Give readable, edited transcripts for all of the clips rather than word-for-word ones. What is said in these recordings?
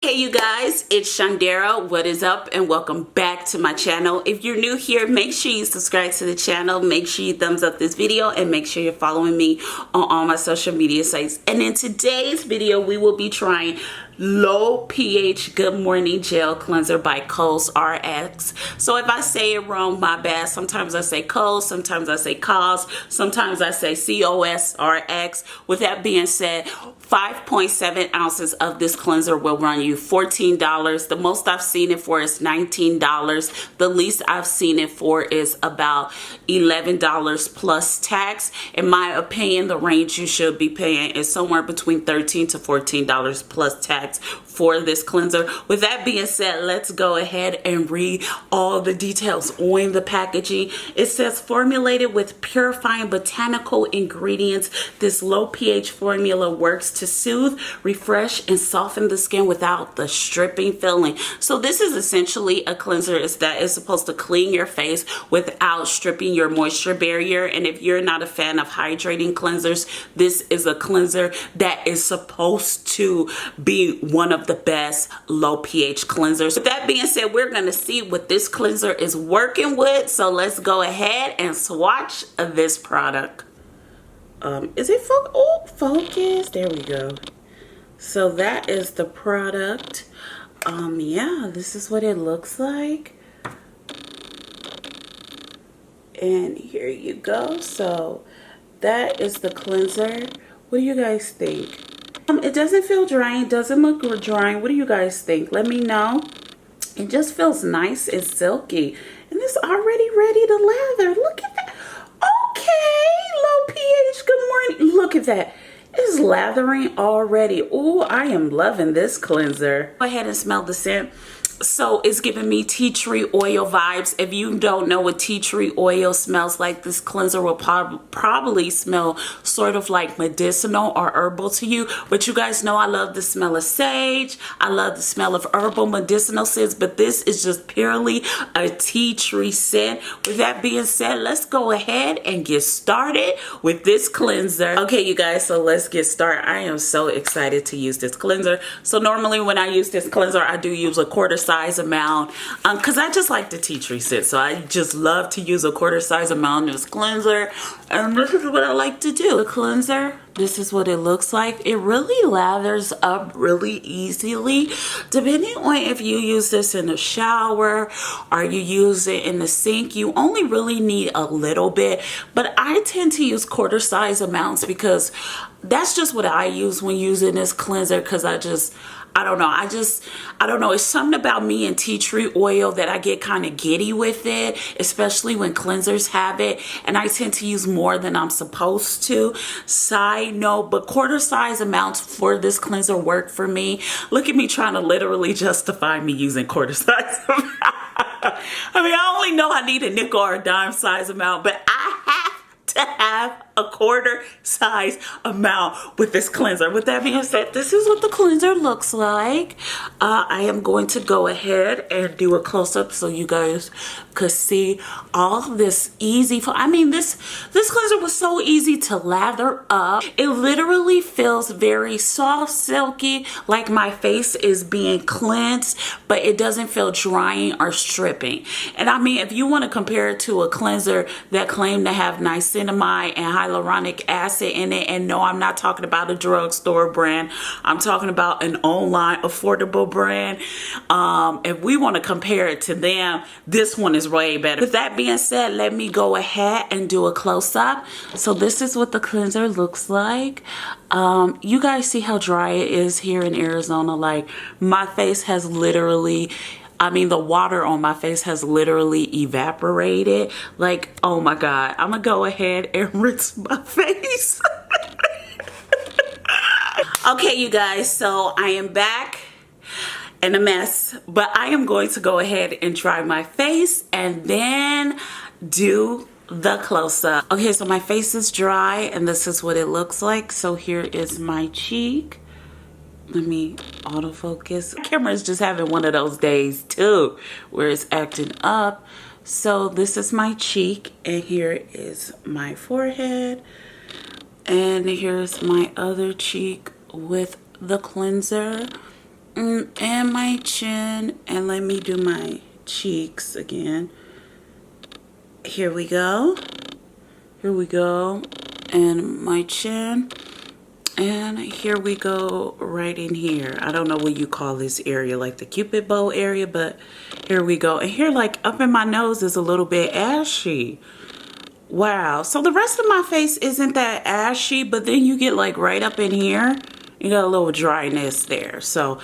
Hey you guys, it's Shundara. What is up and welcome back to my channel. If you're new here, make sure you subscribe to the channel, make sure you thumbs up this video, and make sure you're following me on all my social media sites. And in today's video, we will be trying Low pH Good Morning Gel Cleanser by Cosrx. So if I say it wrong, my bad. Sometimes I say Cos, sometimes I say Cos, sometimes I say Cosrx. With that being said, 5.7 ounces of this cleanser will run you $14. The most I've seen it for is $19. The least I've seen it for is about $11 plus tax. In my opinion, the range you should be paying is somewhere between $13 to $14 plus tax for this cleanser. With that being said, let's go ahead and read all the details on the packaging. It says formulated with purifying botanical ingredients, this low pH formula works to soothe, refresh, and soften the skin without the stripping feeling. So this is essentially a cleanser that is supposed to clean your face without stripping your moisture barrier. And if you're not a fan of hydrating cleansers, this is a cleanser that is supposed to be one of the best low pH cleansers. With that being said, we're going to see what this cleanser is working with. So let's go ahead and swatch this product. Is it focus? There we go. So that is the product. Yeah, this is what it looks like. And here you go. So that is the cleanser. What do you guys think? It doesn't feel drying, doesn't look drying. What do you guys think? Let me know. It just feels nice and silky. And it's already ready to lather. Look at that. Okay, low pH, good morning. Look at that. It's lathering already. Oh, I am loving this cleanser. Go ahead and smell the scent. So it's giving me tea tree oil vibes. If you don't know what tea tree oil smells like, this cleanser will probably smell sort of like medicinal or herbal to you. But you guys know I love the smell of sage. I love the smell of herbal medicinal scents, but this is just purely a tea tree scent. With that being said, let's go ahead and get started with this cleanser. Okay, you guys, so let's get started. I am so excited to use this cleanser. So normally when I use this cleanser, I do use a quarter size amount because I just like the tea tree scent, so I just love to use a quarter size amount of this cleanser, and this is what I like to do. The cleanser, this is what it looks like. It really lathers up really easily, depending on if you use this in the shower or you use it in the sink. You only really need a little bit, but I tend to use quarter size amounts because that's just what I use when using this cleanser, because I don't know. It's something about me and tea tree oil that I get kind of giddy with it, especially when cleansers have it. And I tend to use more than I'm supposed to. Side note, but quarter size amounts for this cleanser work for me. Look at me trying to literally justify me using quarter size amount. I mean, I only know I need a nickel or a dime size amount, but I have to have a quarter size amount with this cleanser. With that being said, this is what the cleanser looks like. I am going to go ahead and do a close-up so you guys could see all this easy. I mean, this cleanser was so easy to lather up. It literally feels very soft, silky, like my face is being cleansed, but it doesn't feel drying or stripping. And I mean, if you want to compare it to a cleanser that claimed to have niacinamide and hyaluronic acid in it, and no, I'm not talking about a drugstore brand, I'm talking about an online affordable brand. If we want to compare it to them, this one is way better. With that being said, let me go ahead and do a close-up. So this is what the cleanser looks like. You guys see how dry it is here in Arizona. Like, my face has literally, I mean, the water on my face has literally evaporated. Like, oh my God, I'm gonna go ahead and rinse my face. Okay, you guys, so I am back in a mess, but I am going to go ahead and dry my face and then do the close-up. Okay, so my face is dry and this is what it looks like. So here is my cheek. Let me autofocus. My camera is just having one of those days too, where it's acting up. So this is my cheek, and here is my forehead, and here's my other cheek with the cleanser. and my chin, and let me do my cheeks again. Here we go. Here we go. And my chin. And here we go right in here. I don't know what you call this area, like the Cupid bow area, but here we go. And here, like up in my nose is a little bit ashy. Wow. So the rest of my face isn't that ashy, but then you get like right up in here, you got a little dryness there. So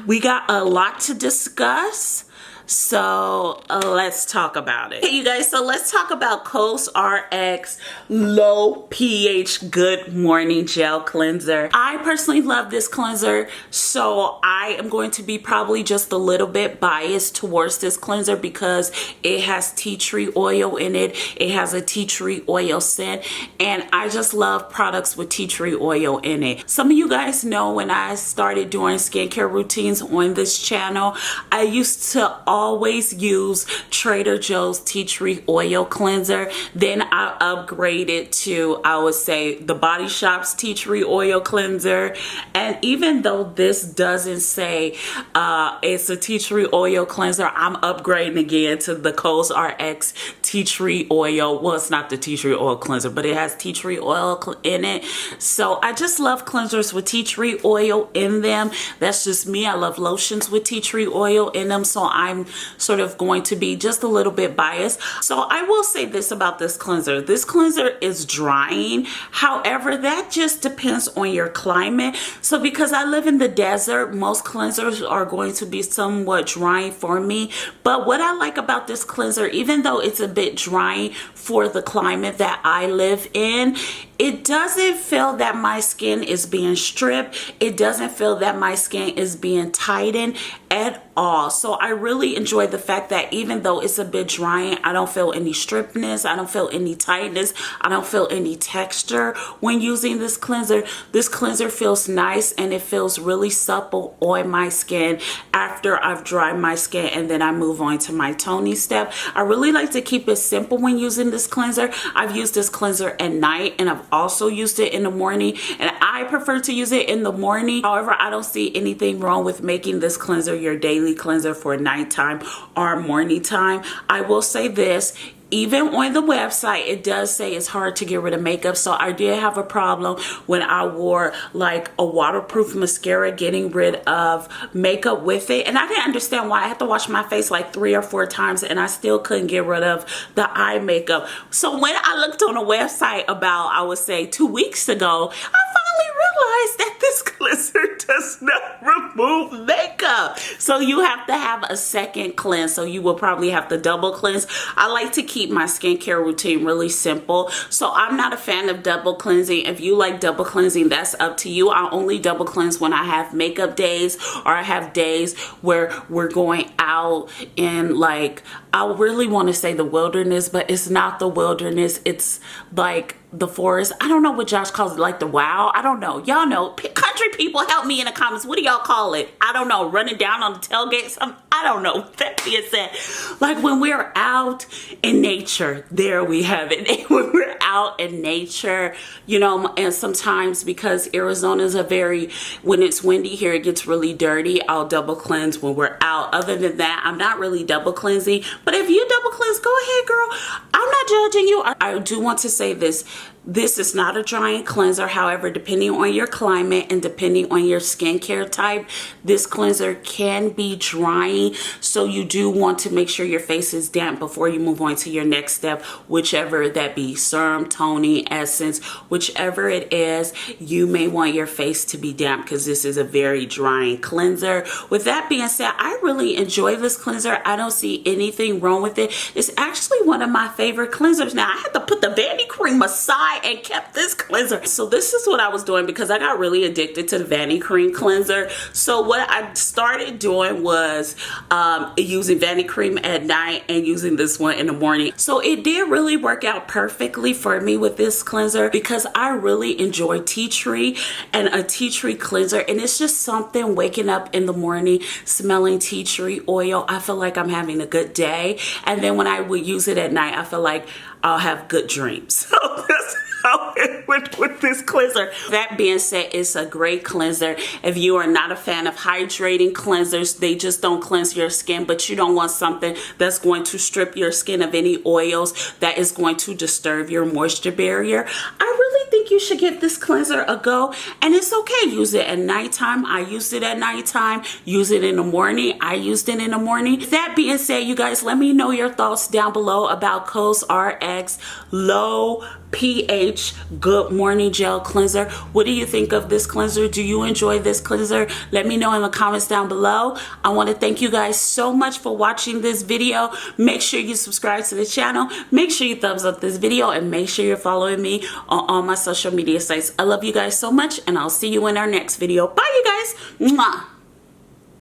we got a lot to discuss. So let's talk about it. Hey you guys, so let's talk about Cosrx low pH good morning gel cleanser. I personally love this cleanser, so I am going to be probably just a little bit biased towards this cleanser because it has tea tree oil in it. It has a tea tree oil scent, and I just love products with tea tree oil in it. Some of you guys know when I started doing skincare routines on this channel, I used to always use Trader Joe's tea tree oil cleanser. Then I upgraded to, I would say, the Body Shop's tea tree oil cleanser. And even though this doesn't say it's a tea tree oil cleanser, I'm upgrading again to the Cosrx tea tree oil. Well, it's not the tea tree oil cleanser, but it has tea tree oil in it. So I just love cleansers with tea tree oil in them. That's just me. I love lotions with tea tree oil in them. So I'm sort of going to be just a little bit biased. So I will say this about this cleanser. This cleanser is drying. However, that just depends on your climate. So because I live in the desert, most cleansers are going to be somewhat drying for me. But what I like about this cleanser, even though it's a bit drying for the climate that I live in, it doesn't feel that my skin is being stripped. It doesn't feel that my skin is being tightened at all. So I really enjoy the fact that even though it's a bit drying, I don't feel any strippedness. I don't feel any tightness. I don't feel any texture when using this cleanser. This cleanser feels nice and it feels really supple on my skin after I've dried my skin and then I move on to my toning step. I really like to keep it simple when using this cleanser. I've used this cleanser at night and I've also used it in the morning, and I prefer to use it in the morning. However, I don't see anything wrong with making this cleanser your daily cleanser for nighttime or morning time. I will say this, even on the website, it does say it's hard to get rid of makeup. So I did have a problem when I wore like a waterproof mascara getting rid of makeup with it. And I didn't understand why. I had to wash my face like 3 or 4 times and I still couldn't get rid of the eye makeup. So when I looked on a website about, I would say 2 weeks ago, I finally realized that this cleanser does not remove makeup. So you have to have a second cleanse. So you will probably have to double cleanse. I like to keep my skincare routine really simple. So I'm not a fan of double cleansing. If you like double cleansing, that's up to you. I only double cleanse when I have makeup days or I have days where we're going out in, like, I really want to say the wilderness, but it's not the wilderness. It's like the forest. I don't know what Josh calls it, like the wow. I don't know. Y'all know. Country people, help me in the comments. What do y'all call it? I don't know. Running down on the tailgate. I don't know. That being said, like when we're out in nature, there we have it. When we're out in nature, you know, and sometimes because Arizona is when it's windy here, it gets really dirty. I'll double cleanse when we're out. Other than that, I'm not really double cleansing. But if you double cleanse, go ahead, girl. I'm not judging you. I do want to say this. This is not a drying cleanser. However, depending on your climate and depending on your skincare type, this cleanser can be drying. So you do want to make sure your face is damp before you move on to your next step, whichever that be, serum, toning, essence, whichever it is, you may want your face to be damp because this is a very drying cleanser. With that being said, I really enjoy this cleanser. I don't see anything wrong with it. It's actually one of my favorite cleansers. Now, I had to put the Vanity Cream aside and kept this cleanser. So this is what I was doing because I got really addicted to the Vanity Cream cleanser. So what I started doing was using Vanity Cream at night and using this one in the morning. So it did really work out perfectly for me with this cleanser because I really enjoy tea tree and a tea tree cleanser. And it's just something waking up in the morning smelling tea tree oil. I feel like I'm having a good day. And then when I would use it at night, I feel like I'll have good dreams. So that's going with this cleanser. That being said, it's a great cleanser. If you are not a fan of hydrating cleansers, they just don't cleanse your skin, but you don't want something that's going to strip your skin of any oils that is going to disturb your moisture barrier. I really think you should give this cleanser a go, and it's okay. Use it at nighttime. I used it at nighttime. Use it in the morning. I used it in the morning. That being said, you guys, let me know your thoughts down below about Cosrx low pH good morning gel cleanser. What do you think of this cleanser? Do you enjoy this cleanser? Let me know in the comments down below. I want to thank you guys so much for watching this video. Make sure you subscribe to the channel. Make sure you thumbs up this video, and make sure you're following me on all my social media sites. I love you guys so much, and I'll see you in our next video. Bye, you guys. Mwah.